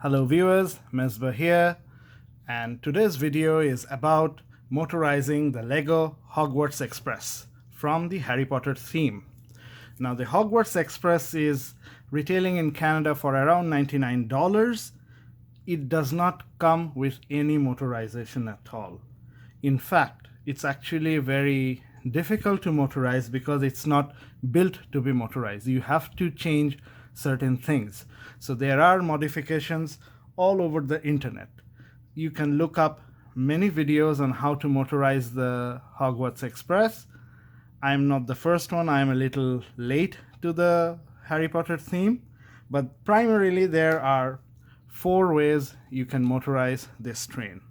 Hello viewers, Mesbah here, and today's video is about motorizing the Lego Hogwarts Express from the Harry Potter theme. Now the Hogwarts Express is retailing in Canada for around $99. It does not come with any motorization at all. In fact, it's actually very difficult to motorize because it's not built to be motorized. You have to change certain things. So there are modifications all over the internet. You can look up many videos on how to motorize the Hogwarts Express. I'm not the first one, I'm a little late to the Harry Potter theme, but primarily there are 4 ways you can motorize this train.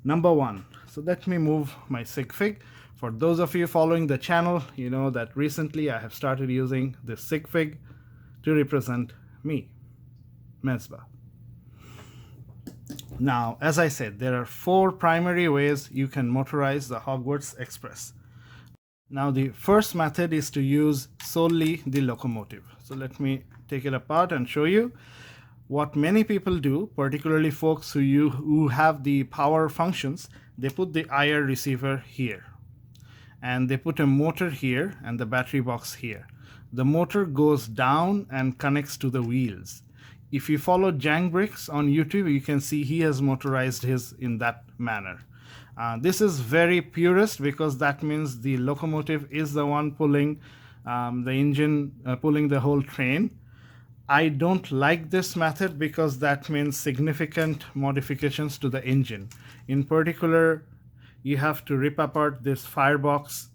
Number 1, so let me move my sig fig. For those of you following the channel, you know that recently I have started using this sig fig to represent me, Mesbah. Now, as I said, there are 4 primary ways you can motorize the Hogwarts Express. Now, the first method is to use solely the locomotive. So let me take it apart and show you. What many people do, particularly folks who have the power functions, they put the IR receiver here. And they put a motor here and the battery box here. The motor goes down and connects to the wheels. If you follow Jang Bricks on YouTube, you can see he has motorized his in that manner. This is very purist because that means the locomotive is the one pulling the engine, pulling the whole train. I don't like this method because that means significant modifications to the engine. In particular, you have to rip apart this firebox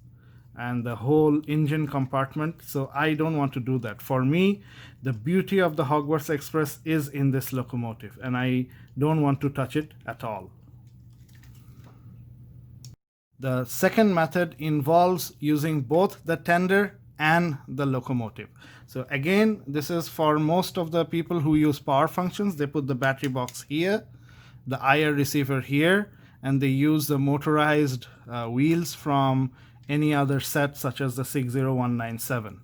and the whole engine compartment. So I don't want to do that. For me, the beauty of the Hogwarts Express is in this locomotive, and I don't want to touch it at all. The second method involves using both the tender and the locomotive. So again, this is for most of the people who use power functions. They put the battery box here, the IR receiver here, and they use the motorized wheels from any other set such as the 60197.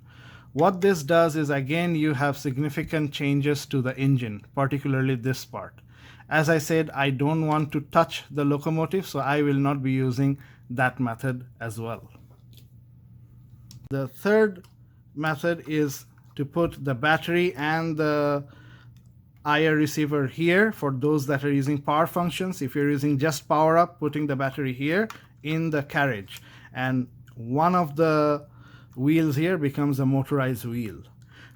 What this does is, again, you have significant changes to the engine, particularly this part. As I said, I don't want to touch the locomotive, so I will not be using that method as well. The third method is to put the battery and the IR receiver here for those that are using power functions. If you're using just power up, putting the battery here in the carriage, and one of the wheels here becomes a motorized wheel.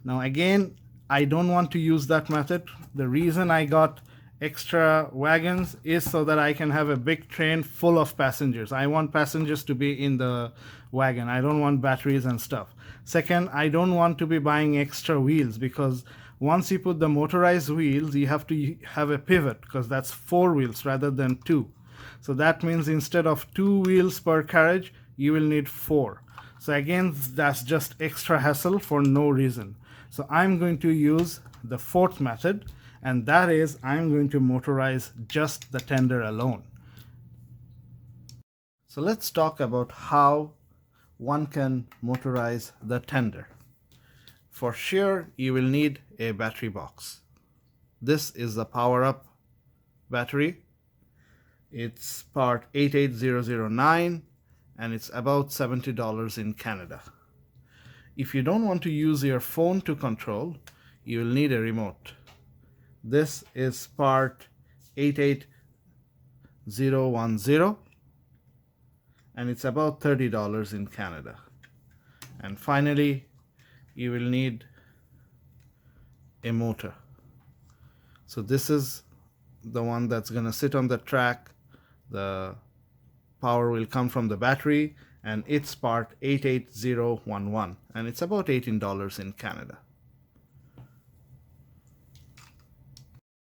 Now again, I don't want to use that method. The reason I got extra wagons is so that I can have a big train full of passengers. I want passengers to be in the wagon. I don't want batteries and stuff. Second, I don't want to be buying extra wheels because once you put the motorized wheels, you have to have a pivot because that's 4 wheels rather than 2. So that means instead of 2 wheels per carriage, you will need 4. So again, that's just extra hassle for no reason. So I'm going to use the fourth method, and that is I'm going to motorize just the tender alone. So let's talk about how one can motorize the tender. For sure, you will need a battery box. This is the power up battery. It's part 88009 and it's about $70 in Canada. If you don't want to use your phone to control, you will need a remote. This is part 88010 and it's about $30 in Canada. And finally, you will need a motor. So this is the one that's going to sit on the track. The power will come from the battery, and it's part 88011, and it's about $18 in Canada.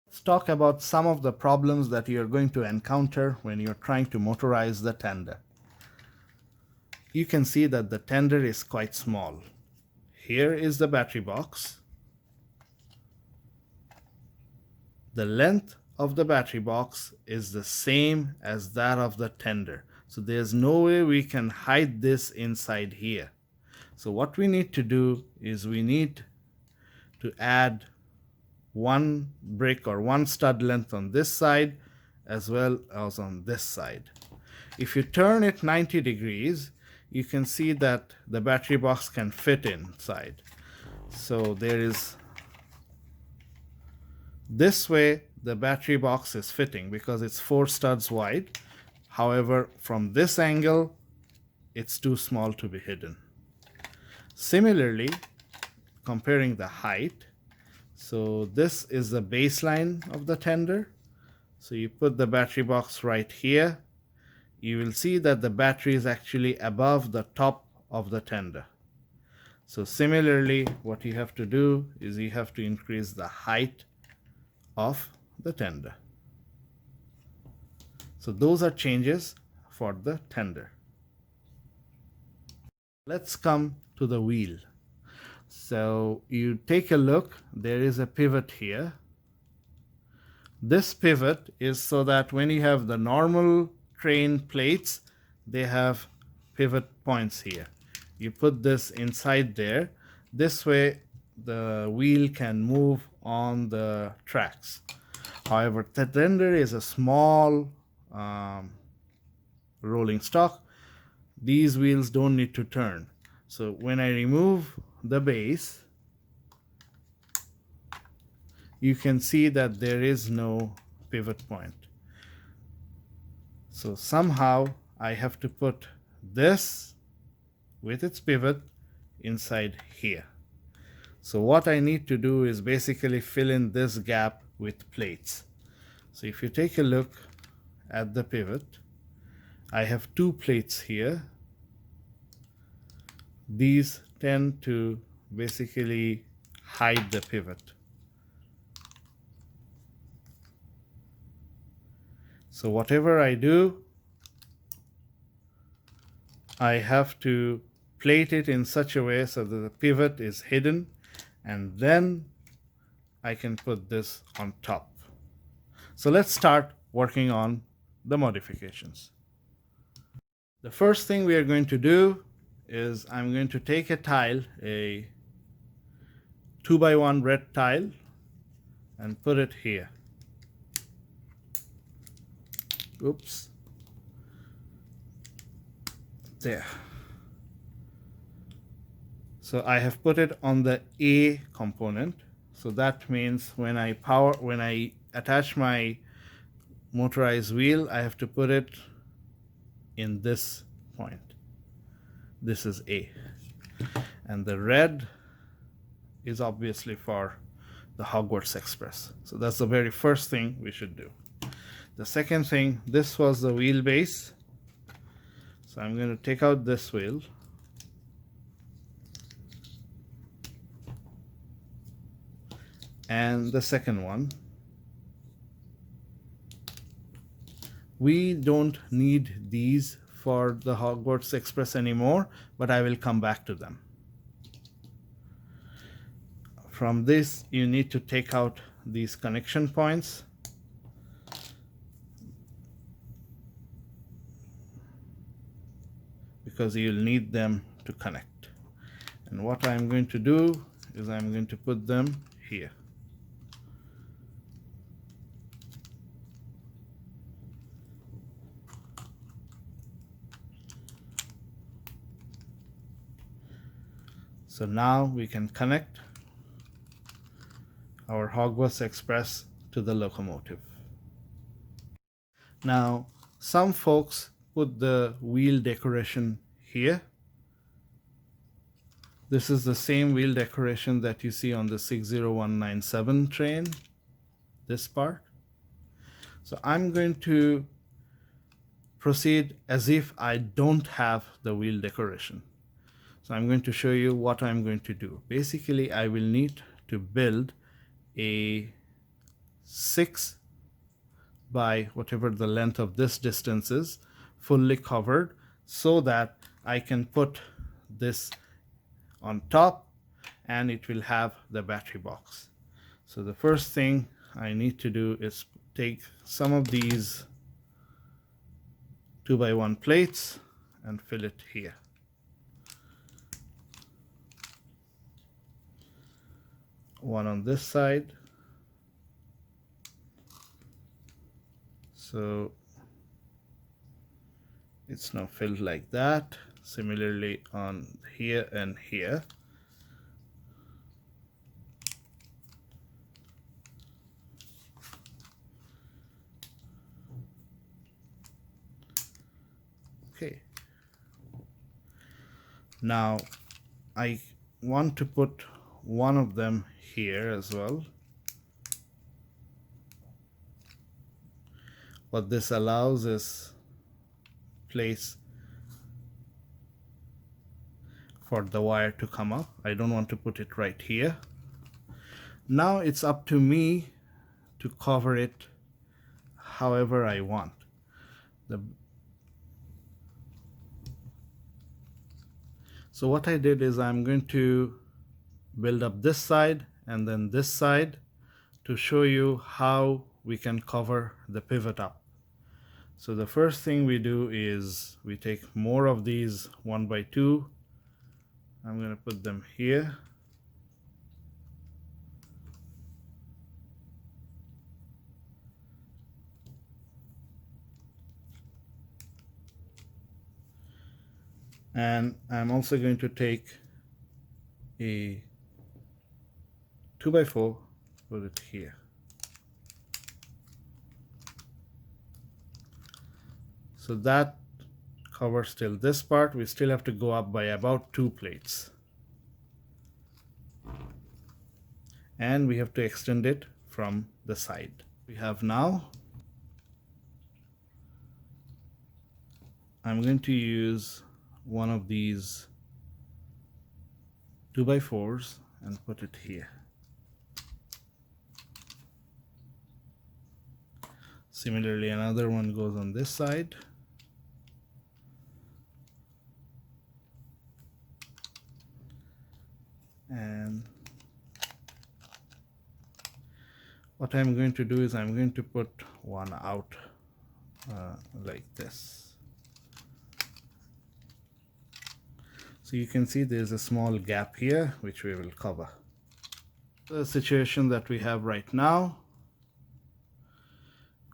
Let's talk about some of the problems that you're going to encounter when you're trying to motorize the tender. You can see that the tender is quite small. Here is the battery box. The length of the battery box is the same as that of the tender. So there's no way we can hide this inside here. So what we need to do is we need to add one brick or one stud length on this side as well as on this side. If you turn it 90 degrees, you can see that the battery box can fit inside. So there is, this way the battery box is fitting because it's 4 studs wide. However, from this angle, it's too small to be hidden. Similarly, comparing the height, so this is the baseline of the tender. So you put the battery box right here. You will see that the battery is actually above the top of the tender. So similarly, what you have to do is you have to increase the height of the tender. So those are changes for the tender. Let's come to the wheel. So you take a look, there is a pivot here. This pivot is so that when you have the normal train plates, they have pivot points here. You put this inside there. This way the wheel can move on the tracks. However, the tender is a small rolling stock. These wheels don't need to turn. So when I remove the base, you can see that there is no pivot point. So somehow I have to put this with its pivot inside here. So what I need to do is basically fill in this gap with plates. So if you take a look at the pivot, I have 2 plates here. These tend to basically hide the pivot. So whatever I do, I have to plate it in such a way so that the pivot is hidden, and then I can put this on top. So let's start working on the modifications. The first thing we are going to do is I'm going to take a tile, a 2x1 red tile, and put it here. Oops. There. So I have put it on the A component. So that means when I attach my motorized wheel, I have to put it in this point. This is A. And the red is obviously for the Hogwarts Express. So that's the very first thing we should do. The second thing, this was the wheelbase. So I'm going to take out this wheel. And the second one. We don't need these for the Hogwarts Express anymore, but I will come back to them. From this, you need to take out these connection points. Because you'll need them to connect. And what I'm going to do is I'm going to put them here. So now we can connect our Hogwarts Express to the locomotive. Now, some folks put the wheel decoration here. This is the same wheel decoration that you see on the 60197 train, this part. So I'm going to proceed as if I don't have the wheel decoration. So I'm going to show you what I'm going to do. Basically, I will need to build a 6 by whatever the length of this distance is, fully covered, so that I can put this on top and it will have the battery box. So the first thing I need to do is take some of these 2x1 plates and fill it here. One on this side So it's now filled like that. Similarly on here and here. Okay. Now I want to put one of them here as well. What this allows is place for the wire to come up. I don't want to put it right here. Now it's up to me to cover it however I want. So what I did is I'm going to build up this side and then this side to show you how we can cover the pivot up. So the first thing we do is we take more of these 1x2. I'm going to put them here. And I'm also going to take a 2x4, put it here. So that covers till this part. We still have to go up by about 2 plates. And we have to extend it from the side. We have now, I'm going to use one of these 2x4s and put it here. Similarly, another one goes on this side. And what I'm going to do is I'm going to put one out like this. So you can see there's a small gap here which we will cover. The situation that we have right now,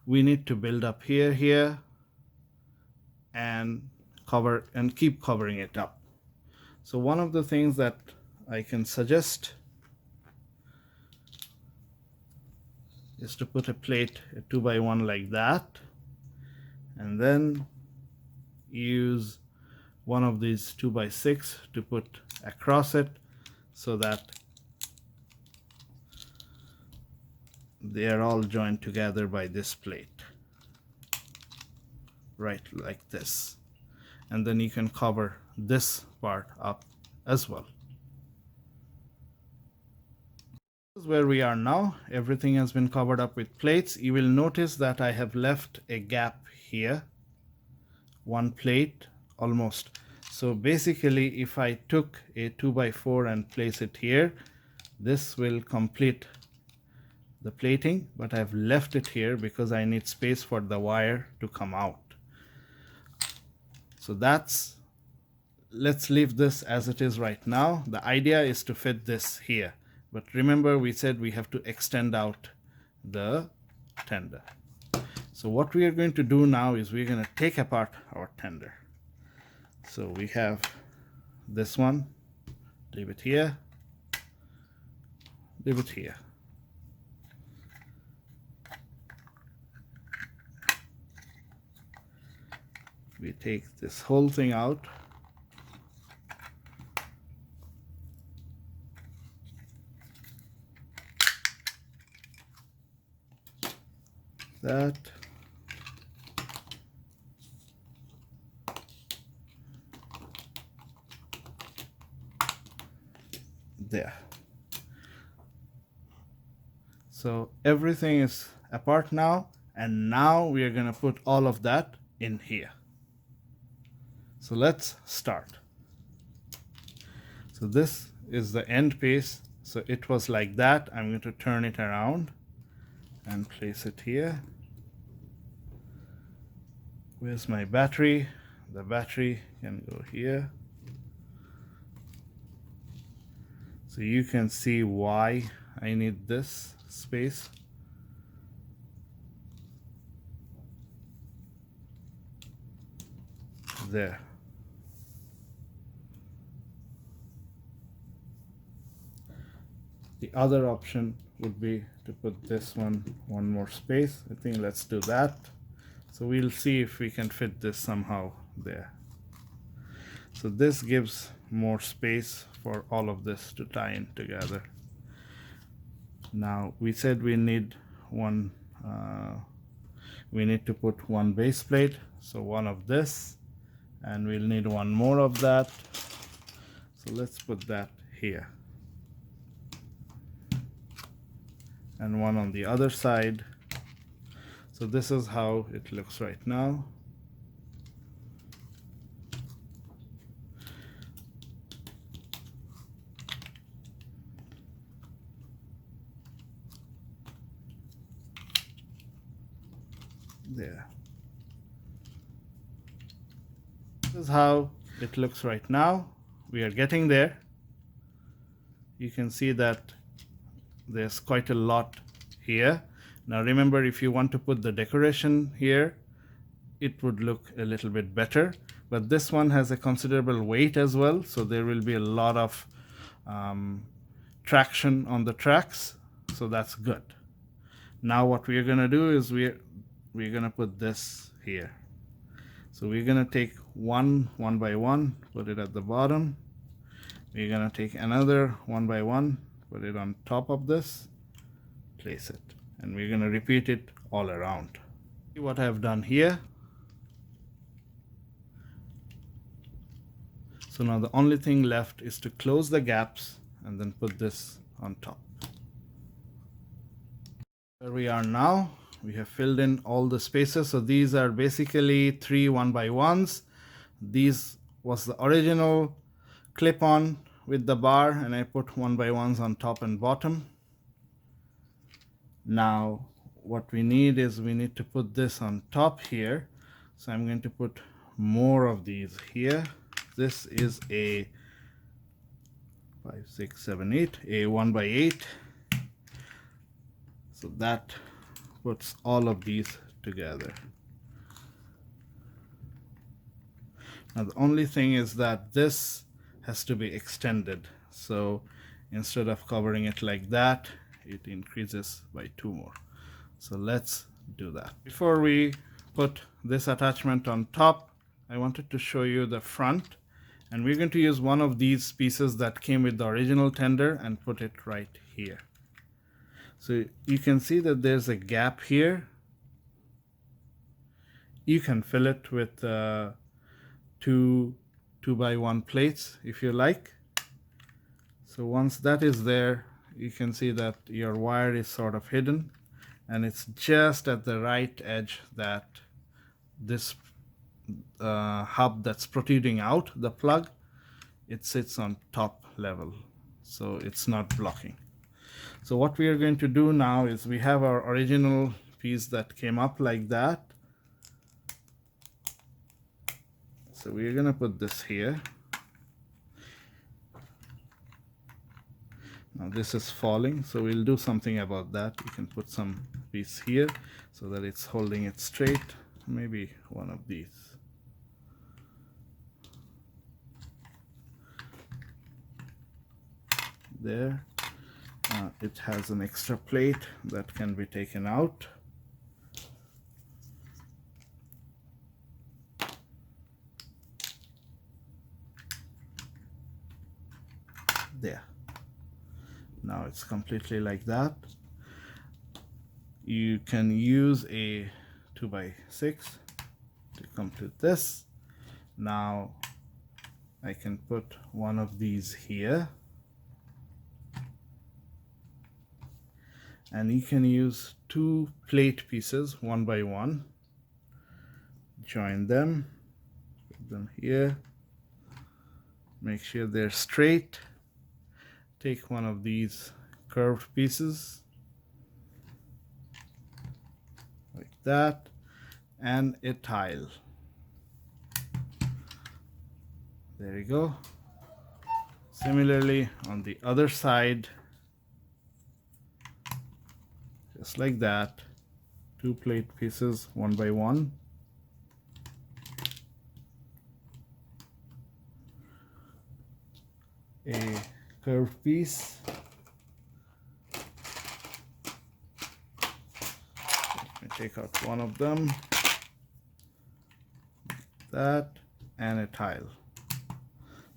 we need to build up here and cover and keep covering it up. So one of the things that I can suggest is to put a plate, a 2x1 like that, and then use one of these 2x6 to put across it so that they are all joined together by this plate, right like this. And then you can cover this part up as well. This is where we are now. Everything has been covered up with plates. You will notice that I have left a gap here, one plate almost. So basically if I took a 2x4 and place it here, this will complete the plating, but I've left it here because I need space for the wire to come out. So let's leave this as it is right now. The idea is to fit this here, but remember we said we have to extend out the tender. So what we are going to do now is we're going to take apart our tender. So we have this one, leave it here, leave it here. We take this whole thing out. That. There. So everything is apart now, and now we are going to put all of that in here. So let's start. So this is the end piece. So it was like that. I'm going to turn it around and place it here. Where's my battery? The battery can go here. So you can see why I need this space. there. The other option would be to put this one more space. I think let's do that. So we'll see if we can fit this somehow there. So this gives more space for all of this to tie in together. Now we said we need one, we need to put one base plate, so one of this, and we'll need one more of that. So let's put that here. And one on the other side. So this is how it looks right now. There. This is how it looks right now. We are getting there. You can see that there's quite a lot here. Now remember, if you want to put the decoration here, it would look a little bit better, but this one has a considerable weight as well, so there will be a lot of traction on the tracks, so that's good. Now what we are going to do is we're going to put this here. So we're going to take one by one, put it at the bottom. We're going to take another one by one, put it on top of this, place it, and we're going to repeat it all around. See what I've done here. So now the only thing left is to close the gaps and then put this on top. Where we are now, we have filled in all the spaces. So these are basically 3 1x1s. These was the original clip-on with the bar, and I put 1x1s on top and bottom. Now what we need is we need to put this on top here. So I'm going to put more of these here. This is a 5, 6, 7, 8, a 1x8. So that puts all of these together. Now the only thing is that this has to be extended. So instead of covering it like that, it increases by 2 more. So let's do that. Before we put this attachment on top, I wanted to show you the front, and we're going to use one of these pieces that came with the original tender and put it right here. So you can see that there's a gap here. You can fill it with 2 2x1 plates if you like. So once that is there, you can see that your wire is sort of hidden, and it's just at the right edge that this hub that's protruding out, the plug, it sits on top level, so it's not blocking. So what we are going to do now is we have our original piece that came up like that. So we're going to put this here. Now this is falling, so we'll do something about that. You can put some piece here so that it's holding it straight. Maybe one of these. There. It has an extra plate that can be taken out. There. Now it's completely like that. You can use a 2x6 to complete this. Now I can put one of these here, and you can use 2 plate pieces 1x1, join them, put them here, make sure they're straight. Take one of these curved pieces like that, and a tile. There you go. Similarly on the other side, just like that, 2 plate pieces 1x1, curved piece. Let me take out one of them. That and a tile.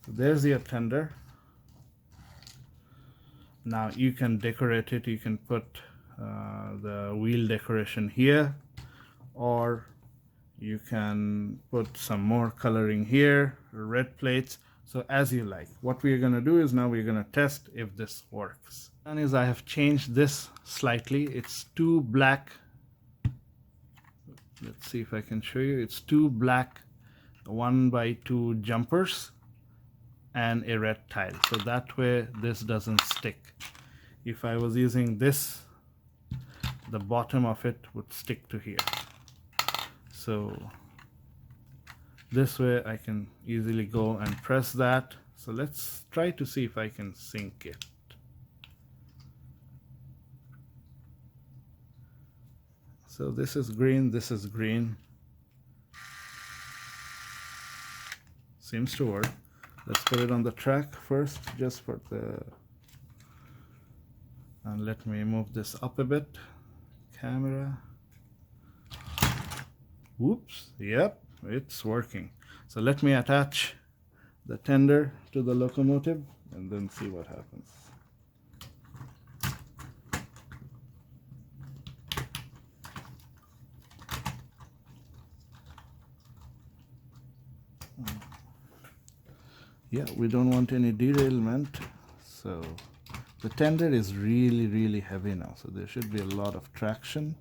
So there's your tender. Now you can decorate it. You can put the wheel decoration here, or you can put some more coloring here, red plates. So as you like. What we're going to do is now we're going to test if this works. One is I have changed this slightly. It's two black. Let's see if I can show you. It's two black 1x2 jumpers and a red tile. So that way this doesn't stick. If I was using this, the bottom of it would stick to here. So this way I can easily go and press that. So let's try to see if I can sync it. So this is green, this is green. Seems to work. Let's put it on the track first, just for the... And let me move this up a bit. Camera. Whoops, yep, it's working. So let me attach the tender to the locomotive and then see what happens. Yeah, we don't want any derailment. So the tender is really heavy now, so there should be a lot of traction.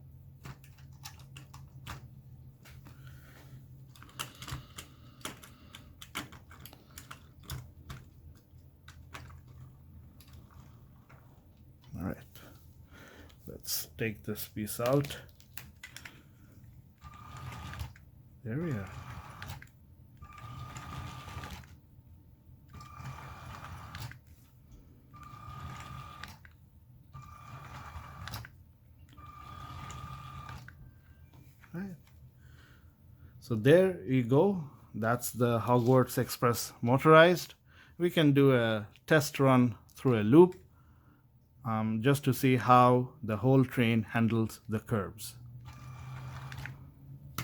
All right, let's take this piece out. There we are. Right. So there you go. That's the Hogwarts Express motorized. We can do a test run through a loop just to see how the whole train handles the curves.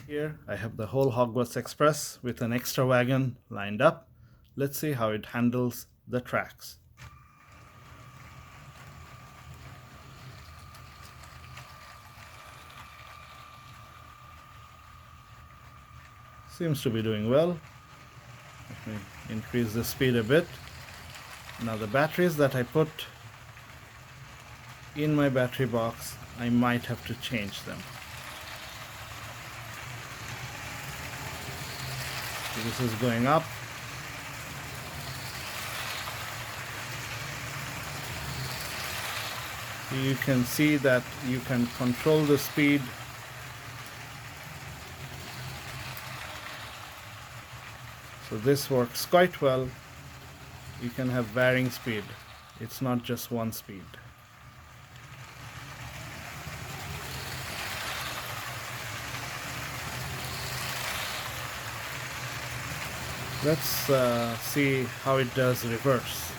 Here I have the whole Hogwarts Express with an extra wagon lined up. Let's see how it handles the tracks. Seems to be doing well. Let me increase the speed a bit. Now the batteries that I put in my battery box, I might have to change them. So this is going up. You can see that you can control the speed. So this works quite well. You can have varying speed. It's not just one speed. Let's see how it does reverse.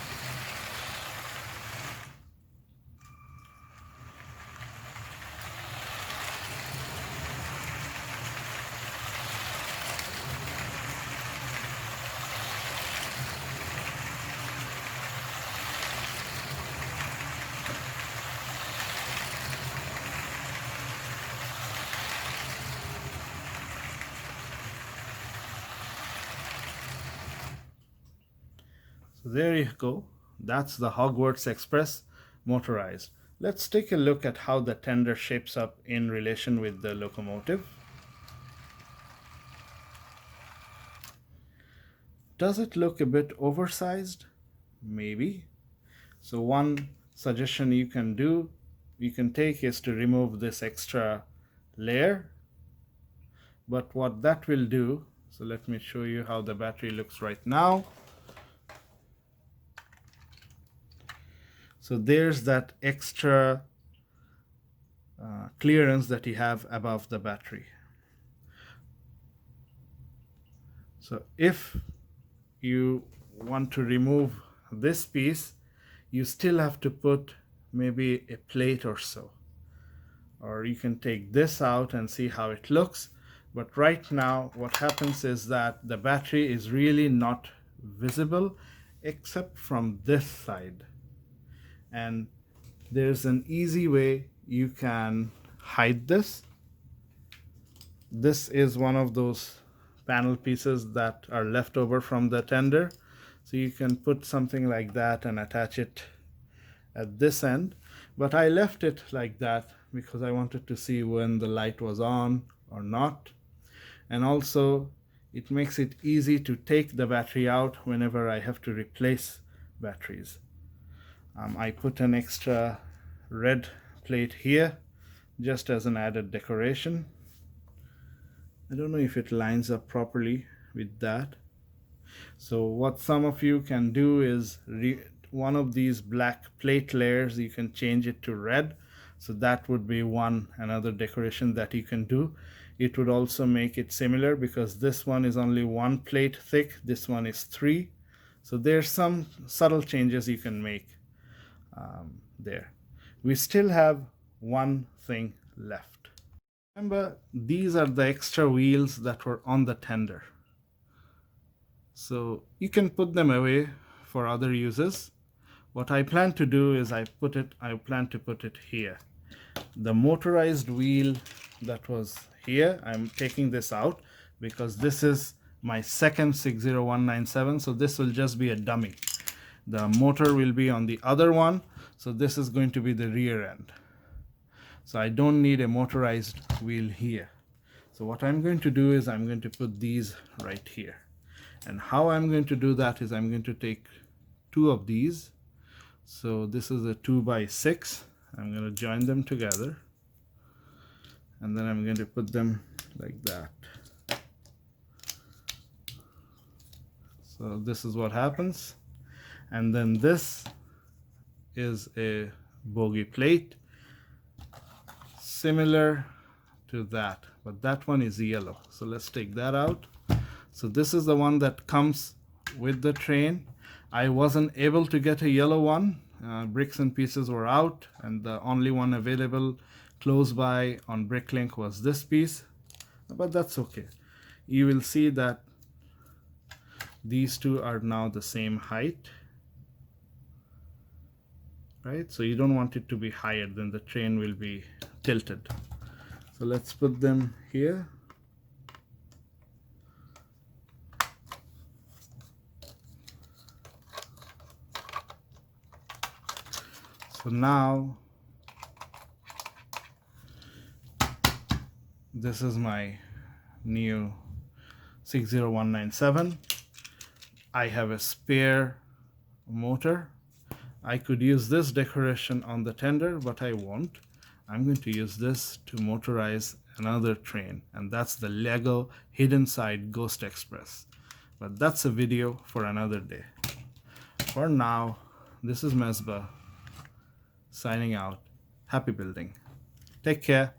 So there you go. That's the Hogwarts Express motorized. Let's take a look at how the tender shapes up in relation with the locomotive. Does it look a bit oversized? Maybe. So one suggestion you can take is to remove this extra layer. But what that will do, so let me show you how the battery looks right now. So there's that extra clearance that you have above the battery. So if you want to remove this piece, you still have to put maybe a plate or so. Or you can take this out and see how it looks. But right now what happens is that the battery is really not visible except from this side. And there's an easy way you can hide this. This is one of those panel pieces that are left over from the tender. So you can put something like that and attach it at this end. But I left it like that because I wanted to see when the light was on or not. And also it makes it easy to take the battery out whenever I have to replace batteries. I put an extra red plate here just as an added decoration. I don't know if it lines up properly with that. So what some of you can do is one of these black plate layers, you can change it to red. So that would be another decoration that you can do. It would also make it similar because this one is only 1 plate thick, this one is 3. So there's some subtle changes you can make there. We still have one thing left. Remember, these are the extra wheels that were on the tender. So you can put them away for other uses. What I plan to do is I plan to put it here. The motorized wheel that was here, I'm taking this out because this is my second 60197, so this will just be a dummy. The motor will be on the other one, so this is going to be the rear end. So I don't need a motorized wheel here. So what I'm going to do is I'm going to put these right here. And how I'm going to do that is I'm going to take 2 of these. So this is a 2x6. I'm going to join them together. And then I'm going to put them like that. So this is what happens. And then this is a bogey plate, similar to that, but that one is yellow. So let's take that out. So this is the one that comes with the train. I wasn't able to get a yellow one. Bricks and Pieces were out, and the only one available close by on Bricklink was this piece, but that's okay. You will see that these two are now the same height, right? So you don't want it to be higher, then the train will be tilted. So let's put them here. So now this is my new 60197. I have a spare motor. I could use this decoration on the tender, but I won't. I'm going to use this to motorize another train, and that's the Lego Hidden Side Ghost Express. But that's a video for another day. For now, this is Mesbah signing out. Happy building. Take care.